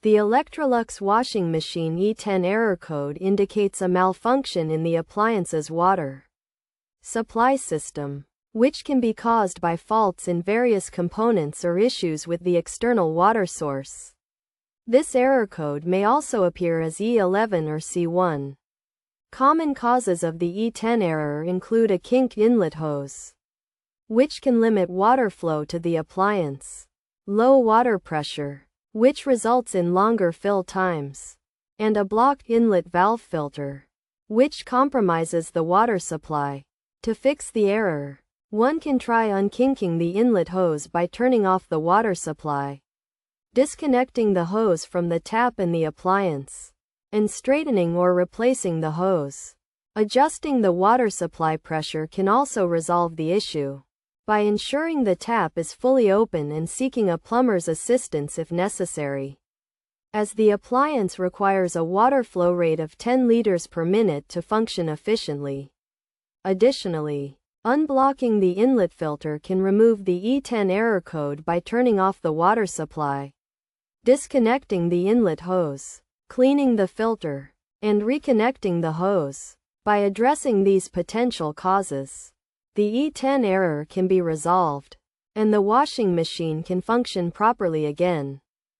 The Electrolux washing machine E10 error code indicates a malfunction in the appliance's water supply system, which can be caused by faults in various components or issues with the external water source. This error code may also appear as E11 or C1. Common causes of the E10 error include a kinked inlet hose, which can limit water flow to the appliance, low water pressure, which results in longer fill times, and a blocked inlet valve filter, which compromises the water supply. To fix the error, one can try unkinking the inlet hose by turning off the water supply, disconnecting the hose from the tap and the appliance, and straightening or replacing the hose. Adjusting the water supply pressure can also resolve the issue by ensuring the tap is fully open and seeking a plumber's assistance if necessary, as the appliance requires a water flow rate of 10 liters per minute to function efficiently. Additionally, unblocking the inlet filter can remove the E10 error code by turning off the water supply, disconnecting the inlet hose, cleaning the filter, and reconnecting the hose. By addressing these potential causes, the E10 error can be resolved, and the washing machine can function properly again.